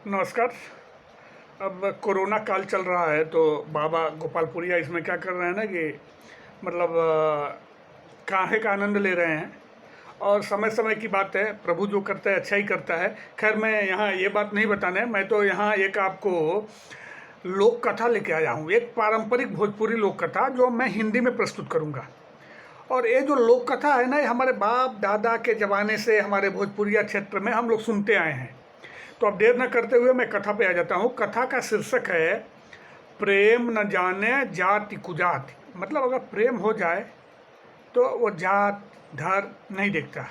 नमस्कार। अब कोरोना काल चल रहा है तो बाबा गोपालपुरिया इसमें क्या कर रहे हैं ना कि मतलब काढ़े का आनंद ले रहे हैं। और समय समय की बात है, प्रभु जो करता है अच्छा ही करता है। खैर मैं यहाँ ये बात नहीं बताने, मैं तो यहाँ एक आपको लोक कथा लेके आया हूँ, एक पारंपरिक भोजपुरी लोक कथा जो मैं हिंदी में प्रस्तुत करूँगा। और ये जो लोक कथा है ना, ये हमारे बाप दादा के ज़माने से हमारे भोजपुरिया क्षेत्र में हम लोग सुनते आए हैं। तो अब देर न करते हुए मैं कथा पे आ जाता हूँ। कथा का शीर्षक है प्रेम न जाने जाति कुजाति। मतलब अगर प्रेम हो जाए तो वो जात धर्म नहीं देखता,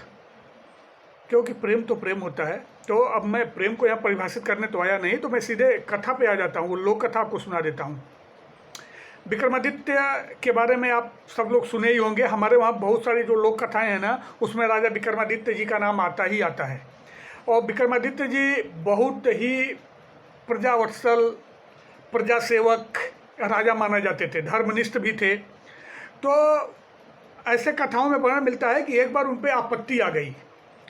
क्योंकि प्रेम तो प्रेम होता है। तो अब मैं प्रेम को यहाँ परिभाषित करने तो आया नहीं, तो मैं सीधे कथा पे आ जाता हूँ। वो लोक कथा आपको सुना देता हूँ। विक्रमादित्य के बारे में आप सब लोग सुने ही होंगे। हमारे वहाँ बहुत सारी जो लोक कथाएँ हैं ना, उसमें राजा विक्रमादित्य जी का नाम आता ही आता है। और विक्रमादित्य जी बहुत ही प्रजावत्सल, प्रजा सेवक राजा माना जाते थे, धर्मनिष्ठ भी थे। तो ऐसे कथाओं में वर्णन मिलता है कि एक बार उन पर आपत्ति आ गई,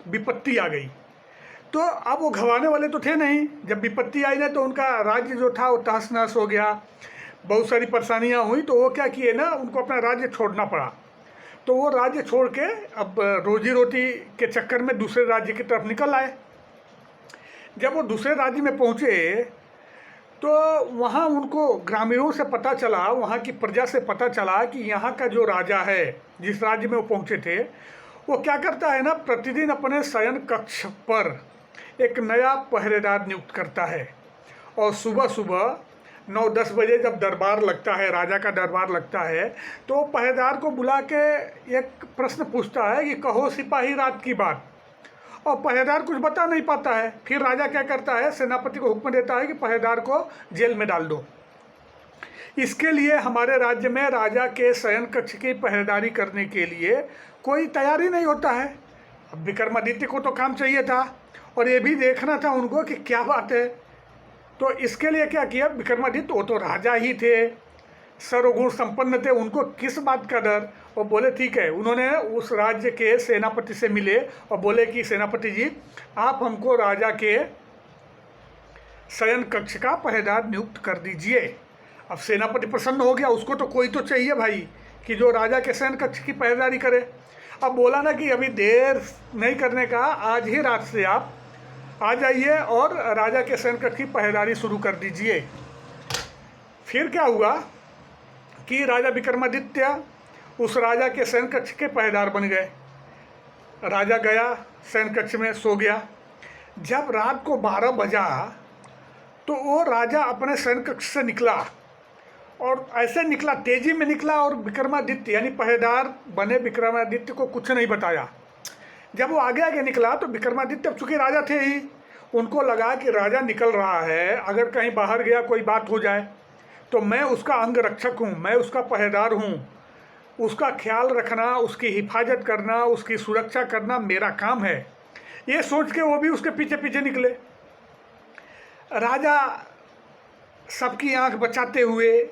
विपत्ति आ गई। तो अब वो घबराने वाले तो थे नहीं। जब विपत्ति आई ना तो उनका राज्य जो था वो तहस नहस हो गया, बहुत सारी परेशानियां हुई। तो वो क्या किए ना, उनको अपना राज्य छोड़ना पड़ा। तो वो राज्य छोड़ के अब रोजी रोटी के चक्कर में दूसरे राज्य की तरफ निकल आए। जब वो दूसरे राज्य में पहुँचे तो वहाँ उनको ग्रामीणों से पता चला, वहाँ की प्रजा से पता चला कि यहाँ का जो राजा है, जिस राज्य में वो पहुँचे थे, वो क्या करता है ना, प्रतिदिन अपने शयन कक्ष पर एक नया पहरेदार नियुक्त करता है। और सुबह सुबह 9-10 बजे जब दरबार लगता है, राजा का दरबार लगता है, तो पहरेदार को बुला के एक प्रश्न पूछता है कि कहो सिपाही रात की बात। और पहरेदार कुछ बता नहीं पाता है। फिर राजा क्या करता है, सेनापति को हुक्म देता है कि पहरेदार को जेल में डाल दो। इसके लिए हमारे राज्य में राजा के शयन कक्ष की पहरेदारी करने के लिए कोई तैयारी नहीं होता है। अब विक्रमादित्य को तो काम चाहिए था और ये भी देखना था उनको कि क्या बात है। तो इसके लिए क्या किया विक्रमादित्य, वो तो राजा ही थे, सर्वगुण संपन्न थे, उनको किस बात का डर। और बोले ठीक है। उन्होंने उस राज्य के सेनापति से मिले और बोले कि सेनापति जी, आप हमको राजा के शयन कक्ष का पहरेदार नियुक्त कर दीजिए। अब सेनापति प्रसन्न हो गया, उसको तो कोई तो चाहिए भाई कि जो राजा के शयन कक्ष की पहरेदारी करे। अब बोला ना कि अभी देर नहीं करने का, आज ही रात से आप आ जाइए और राजा के शयन कक्ष की पहरेदारी शुरू कर दीजिए। फिर क्या हुआ कि राजा विक्रमादित्य उस राजा के शयन कक्ष के पहरेदार बन गए। राजा गया शयन कक्ष में, सो गया। जब रात को 12 बजा तो वो राजा अपने शयन कक्ष से निकला, और ऐसे निकला, तेजी में निकला, और विक्रमादित्य यानी पहरेदार बने विक्रमादित्य को कुछ नहीं बताया। जब वो आगे आगे निकला तो विक्रमादित्य, अब चूंकि राजा थे ही, उनको लगा कि राजा निकल रहा है, अगर कहीं बाहर गया कोई बात हो जाए तो मैं उसका अंग रक्षक हूँ, मैं उसका पहरेदार हूँ, उसका ख्याल रखना, उसकी हिफाजत करना, उसकी सुरक्षा करना मेरा काम है। ये सोच के वो भी उसके पीछे पीछे निकले। राजा सबकी आंख बचाते हुए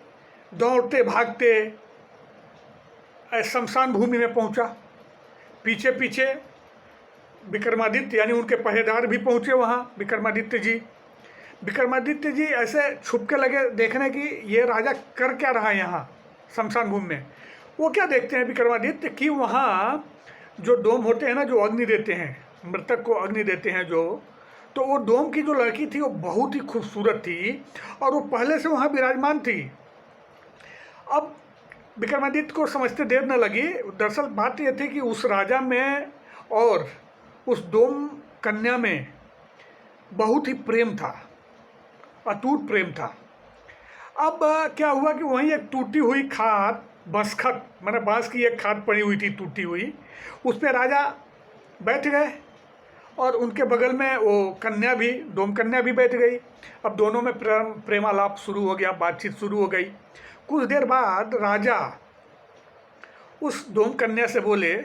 दौड़ते भागते शमशान भूमि में पहुंचा। पीछे पीछे विक्रमादित्य यानी उनके पहरेदार भी पहुंचे वहां। विक्रमादित्य जी ऐसे छुप के लगे देखने की ये राजा कर क्या रहा है यहाँ शमशान भूमि में। वो क्या देखते हैं विक्रमादित्य कि वहाँ जो डोम होते हैं ना, जो अग्नि देते हैं, मृतक को अग्नि देते हैं जो, तो वो डोम की जो लड़की थी वो बहुत ही खूबसूरत थी और वो पहले से वहाँ विराजमान थी। अब विक्रमादित्य को समझते देर न लगी। दरअसल बात यह थी कि उस राजा में और उस डोम कन्या में बहुत ही प्रेम था, अटूट प्रेम था। अब क्या हुआ कि वहीं एक टूटी हुई खाट, बसखत मैंने बांस की एक खाट पड़ी हुई थी टूटी हुई, उस पर राजा बैठ गए और उनके बगल में वो कन्या भी, डोम कन्या भी बैठ गई। अब दोनों में प्रेमालाप शुरू हो गया, बातचीत शुरू हो गई। कुछ देर बाद राजा उस डोम कन्या से बोले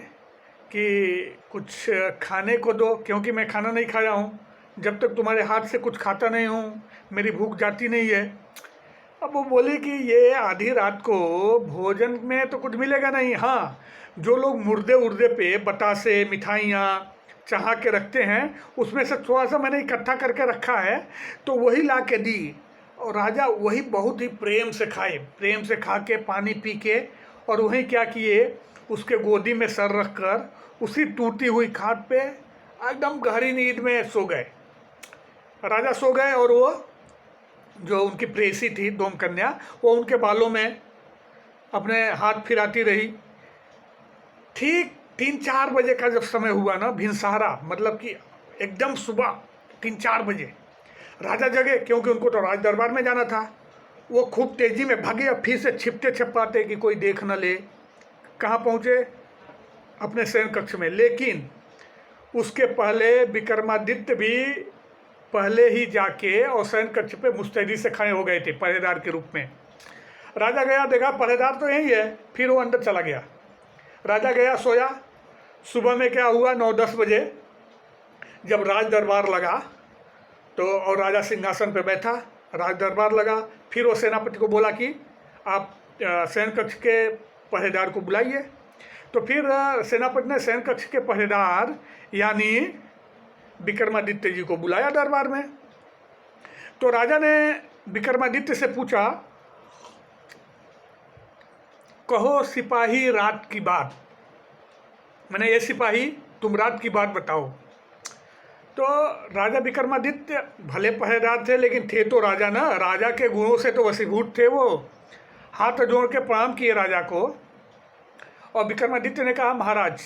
कि कुछ खाने को दो, क्योंकि मैं खाना नहीं खाया हूँ, जब तक तुम्हारे हाथ से कुछ खाता नहीं हूँ मेरी भूख जाती नहीं है। अब वो बोली कि ये आधी रात को भोजन में तो कुछ मिलेगा नहीं। हाँ, जो लोग मुर्दे उर्दे पे बतासे, मिठाइयाँ, चढ़ा के रखते हैं, उसमें से थोड़ा सा मैंने इकट्ठा करके रखा है, तो वही ला के दी। और राजा वही बहुत ही प्रेम से खाए, प्रेम से खा के पानी पी के, और वहीं क्या किए, उसके गोदी में सर रख कर उसी टूटी हुई खाट पे एकदम गहरी नींद में सो गए। राजा सो गए और वो जो उनकी प्रेयसी थी डोमकन्या, वो उनके बालों में अपने हाथ फिराती रही। ठीक 3-4 बजे का जब समय हुआ ना, भिनसहारा, मतलब कि एकदम सुबह 3-4 बजे राजा जगे, क्योंकि उनको तो राज दरबार में जाना था। वो खूब तेजी में भागे और फिर से छिपते छिपाते कि कोई देख न ले। कहाँ पहुँचे? अपने शयन कक्ष में। लेकिन उसके पहले विक्रमादित्य भी पहले ही जाके और शयन कक्ष पे मुस्तैदी से खड़े हो गए थे पहरेदार के रूप में। राजा गया, देखा पहरेदार तो यही है, फिर वो अंदर चला गया। राजा गया, सोया। सुबह में क्या हुआ, 9-10 बजे जब राज दरबार लगा तो, और राजा सिंहासन पे बैठा, राज दरबार लगा, फिर वो सेनापति को बोला कि आप शयन कक्ष के पहरेदार को बुलाइए। तो फिर सेनापति ने शयन कक्ष के पहरेदार यानी विक्रमादित्य जी को बुलाया दरबार में। तो राजा ने विक्रमादित्य से पूछा, कहो सिपाही रात की बात, मैंने ये सिपाही तुम रात की बात बताओ। तो राजा विक्रमादित्य भले पहरेदार थे, लेकिन थे तो राजा ना, राजा के गुणों से तो वशीभूत थे। वो हाथ जोड़ के प्रणाम किए राजा को, और विक्रमादित्य ने कहा, महाराज,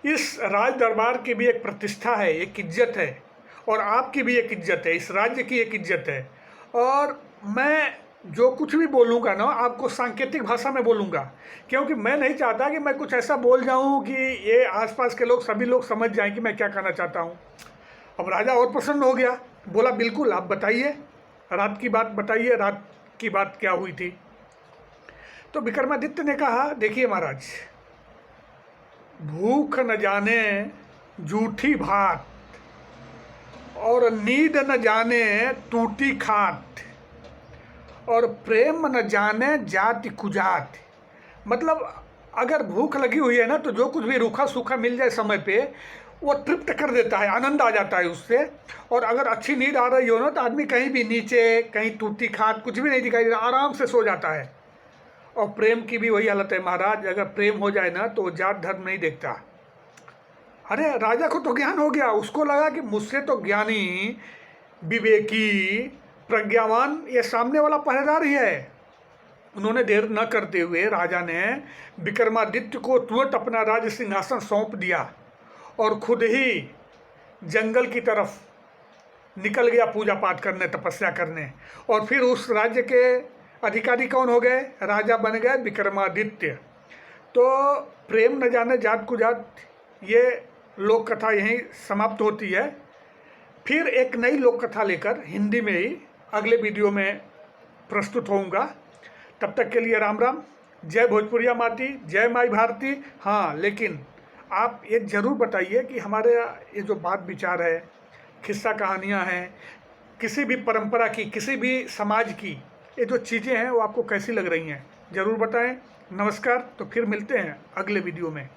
इस राज दरबार की भी एक प्रतिष्ठा है, एक इज्जत है, और आपकी भी एक इज्जत है, इस राज्य की एक इज्जत है। और मैं जो कुछ भी बोलूँगा ना, आपको सांकेतिक भाषा में बोलूँगा, क्योंकि मैं नहीं चाहता कि मैं कुछ ऐसा बोल जाऊँ कि ये आसपास के लोग, सभी लोग समझ जाएं कि मैं क्या कहना चाहता हूँ। अब राजा और प्रसन्न हो गया, बोला, बिल्कुल आप बताइए, रात की बात बताइए, रात की बात क्या हुई थी। तो विक्रमादित्य ने कहा, देखिए महाराज, भूख न जाने जूठी भात और नींद न जाने टूटी खाट और प्रेम न जाने जाति कुजात। मतलब अगर भूख लगी हुई है ना, तो जो कुछ भी रूखा सूखा मिल जाए समय पे, वो तृप्त कर देता है, आनंद आ जाता है उससे। और अगर अच्छी नींद आ रही हो ना, तो आदमी कहीं भी नीचे, कहीं टूटी खाट, कुछ भी नहीं दिखाई देता, आराम से सो जाता है। और प्रेम की भी वही हालत है महाराज, अगर प्रेम हो जाए ना, तो जात धर्म नहीं देखता। अरे राजा को तो ज्ञान हो गया, उसको लगा कि मुझसे तो ज्ञानी, विवेकी, प्रज्ञावान ये सामने वाला पहरेदार ही है। उन्होंने देर न करते हुए राजा ने विक्रमादित्य को तुरंत अपना राज सिंहासन सौंप दिया और खुद ही जंगल की तरफ निकल गया पूजा पाठ करने, तपस्या करने। और फिर उस राज्य के अधिकारी कौन हो गए? राजा बन गए विक्रमादित्य। तो प्रेम न जाने जात कुजात, ये लोक कथा यहीं समाप्त होती है। फिर एक नई लोक कथा लेकर हिंदी में ही अगले वीडियो में प्रस्तुत होऊंगा। तब तक के लिए राम राम, जय भोजपुरिया माटी, जय माई भारती। हाँ, लेकिन आप ये ज़रूर बताइए कि हमारे ये जो बात विचार है, किस्सा कहानियाँ हैं, किसी भी परंपरा की, किसी भी समाज की, ये जो चीज़ें हैं वो आपको कैसी लग रही हैं, ज़रूर बताएं। नमस्कार, तो फिर मिलते हैं अगले वीडियो में।